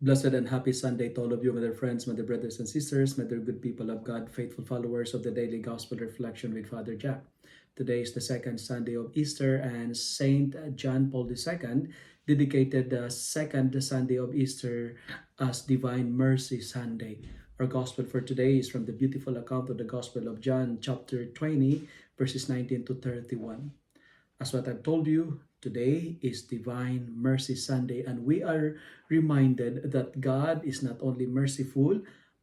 Blessed and happy Sunday to all of you, my dear friends, my dear brothers and sisters, my dear good people of God, faithful followers of the Daily Gospel Reflection with Father Jack. Today is the second Sunday of Easter, and Saint John Paul II dedicated the second Sunday of Easter as Divine Mercy Sunday. Our Gospel for today is from the beautiful account of the Gospel of John, chapter 20, verses 19 to 31. As what I've told you, today is Divine Mercy Sunday, and we are reminded that God is not only merciful,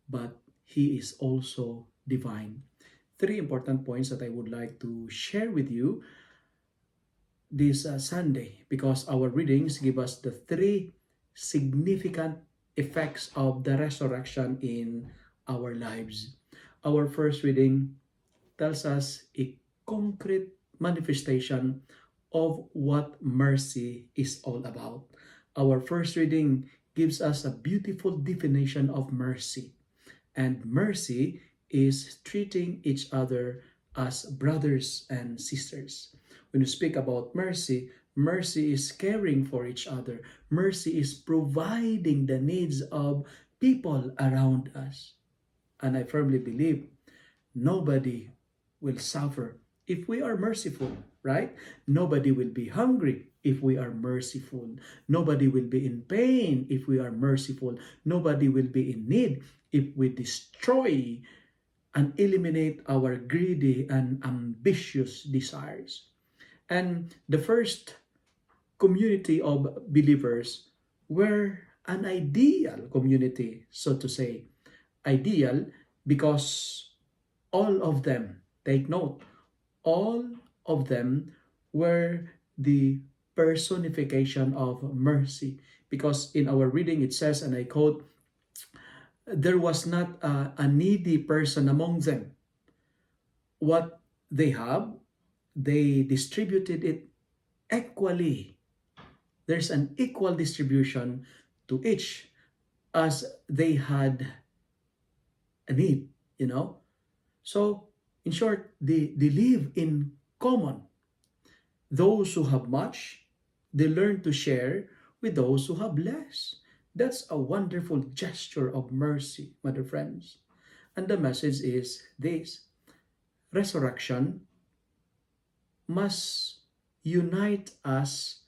but He is also divine. Three important points that I would like to share with you this Sunday, because our readings give us the three significant effects of the resurrection in our lives. Our first reading tells us a concrete manifestation of what mercy is all about. Our first reading gives us a beautiful definition of mercy. And mercy is treating each other as brothers and sisters. When you speak about mercy, mercy is caring for each other. Mercy is providing the needs of people around us. And I firmly believe nobody will suffer if we are merciful, right? Nobody will be hungry if we are merciful. Nobody will be in pain if we are merciful. Nobody will be in need if we destroy and eliminate our greedy and ambitious desires. And the first community of believers were an ideal community, so to say. Ideal because all of them, take note, all of them were the personification of mercy. Because in our reading it says, and I quote, there was not a needy person among them. What they have, they distributed it equally. There's an equal distribution to each as they had a need, you know. So, in short, they live in common. Those who have much, they learn to share with those who have less. That's a wonderful gesture of mercy, my dear friends. And the message is this: resurrection must unite us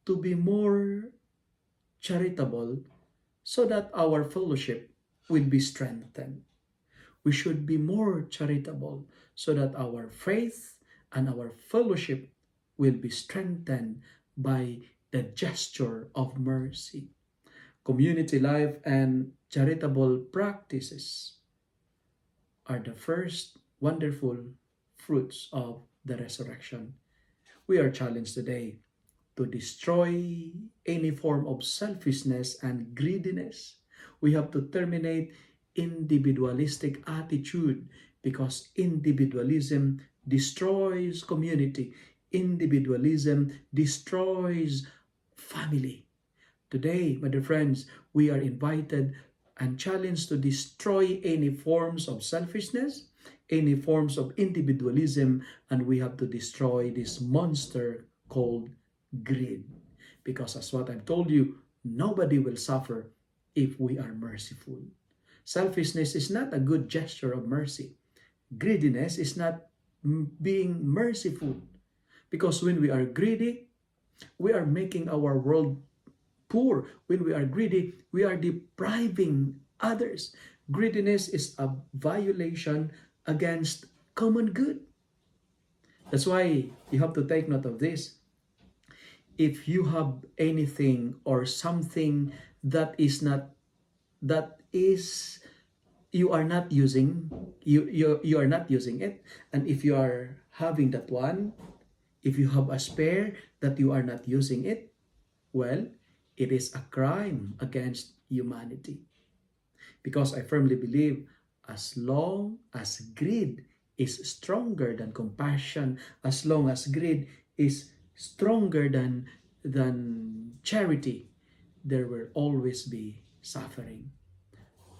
to be more charitable so that our fellowship will be strengthened. We should be more charitable so that our faith and our fellowship will be strengthened by the gesture of mercy. Community life and charitable practices are the first wonderful fruits of the resurrection. We are challenged today to destroy any form of selfishness and greediness. We have to terminate individualistic attitude, because individualism destroys community. Individualism destroys family. Today, my dear friends, we are invited and challenged to destroy any forms of selfishness, any forms of individualism, and we have to destroy this monster called greed. Because as what I've told you, nobody will suffer if we are merciful. Selfishness is not a good gesture of mercy. Greediness is not being merciful. Because when we are greedy, we are making our world poor. When we are greedy, we are depriving others. Greediness is a violation against common good. That's why you have to take note of this. If you have anything or something that is not, that is, you are not using, you are not using it, and if you are having that one, if you have a spare that you are not using it, well, it is a crime against humanity. Because I firmly believe, as long as greed is stronger than compassion, as long as greed is stronger than charity, there will always be suffering.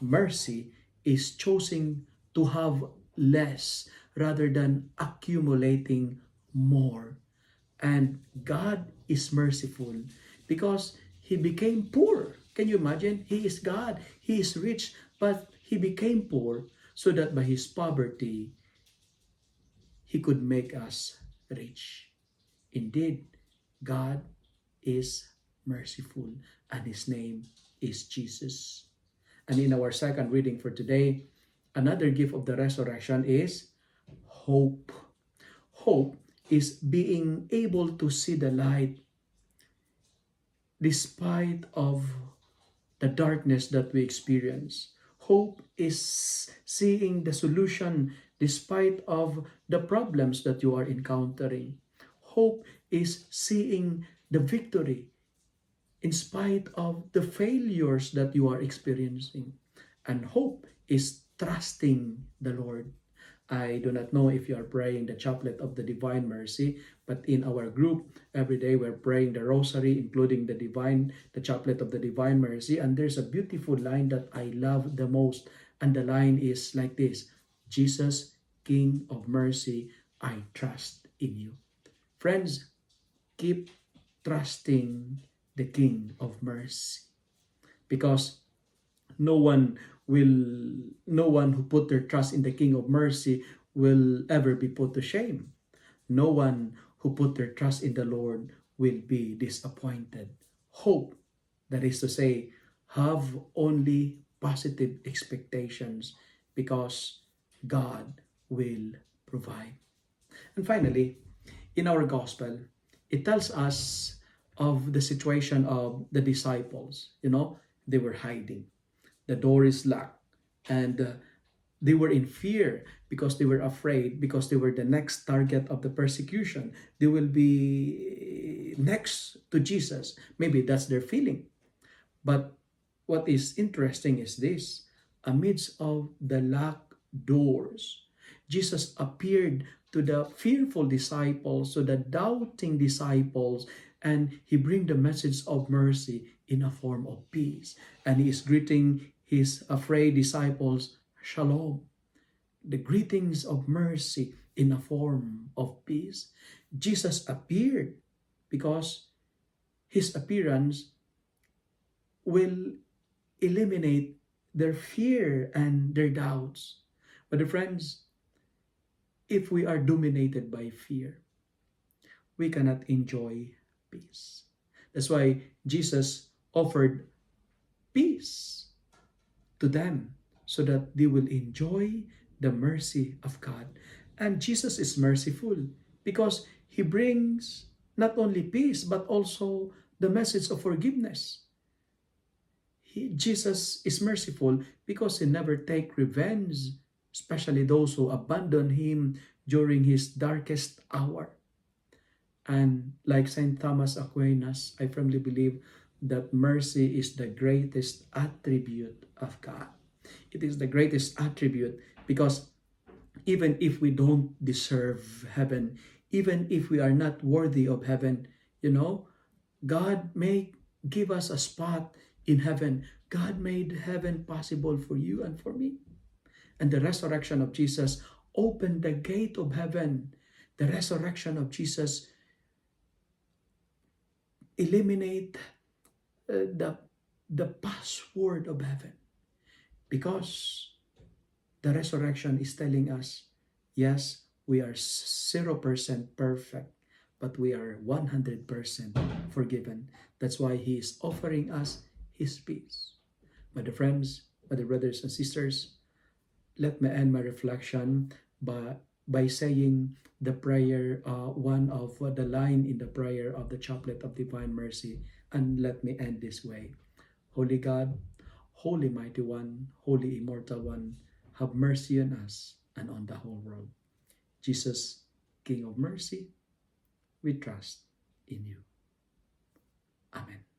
Mercy is choosing to have less rather than accumulating more. And God is merciful because He became poor. Can you imagine? He is God. He is rich, but he became poor so that by his poverty, he could make us rich. Indeed, God is merciful, and his name is Jesus. And in our second reading for today, another gift of the resurrection is hope. Hope is being able to see the light despite of the darkness that we experience. Hope is seeing the solution despite of the problems that you are encountering. Hope is seeing the victory in spite of the failures that you are experiencing. And hope is trusting the Lord. I do not know if you are praying the chaplet of the Divine Mercy, but in our group, every day we're praying the Rosary, including the chaplet of the Divine Mercy. And there's a beautiful line that I love the most. And the line is like this: Jesus, King of Mercy, I trust in you. Friends, keep trusting the King of Mercy, because no one no one who put their trust in the King of Mercy will ever be put to shame. No one who put their trust in the Lord will be disappointed. Hope, that is to say, have only positive expectations, because God will provide. And finally, in our gospel, it tells us of the situation of the disciples. They were hiding. The door is locked, and they were in fear because they were afraid, because they were the next target of the persecution. They will be next to Jesus. Maybe that's their feeling. But what is interesting is this: amidst of the locked doors, Jesus appeared to the fearful disciples, to the doubting disciples, and he bring the message of mercy in a form of peace. And he is greeting his afraid disciples, Shalom, the greetings of mercy in a form of peace. Jesus appeared because his appearance will eliminate their fear and their doubts. But the friends, if we are dominated by fear, we cannot enjoy peace. That's why Jesus offered peace to them so that they will enjoy the mercy of God. And Jesus is merciful because he brings not only peace but also the message of forgiveness. Jesus is merciful because he never take revenge, especially those who abandon him during his darkest hour. And like Saint Thomas Aquinas, I firmly believe that mercy is the greatest attribute of God. It is the greatest attribute because even if we don't deserve heaven, even if we are not worthy of heaven, God may give us a spot in heaven. God made heaven possible for you and for me. And the resurrection of Jesus opened the gate of heaven. The resurrection of Jesus eliminate the password of heaven, because the resurrection is telling us, yes, we are 0% perfect, but we are 100% forgiven. That's why he is offering us his peace. My dear friends, my dear brothers and sisters, let me end my reflection by saying the prayer, one of the line in the prayer of the Chaplet of Divine Mercy. And let me end this way. Holy God, Holy Mighty One, Holy Immortal One, have mercy on us and on the whole world. Jesus, King of Mercy, we trust in you. Amen.